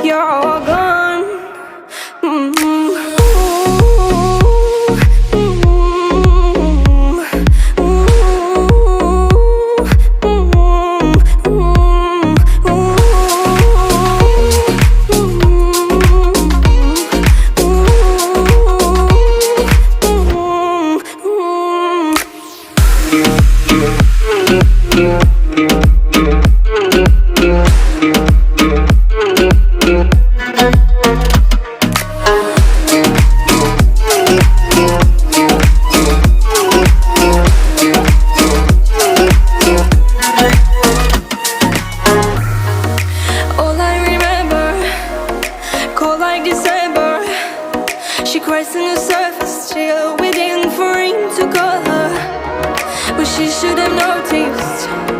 you're all gone. December, she cries on the surface, chill, waiting for him to call her, but she should have noticed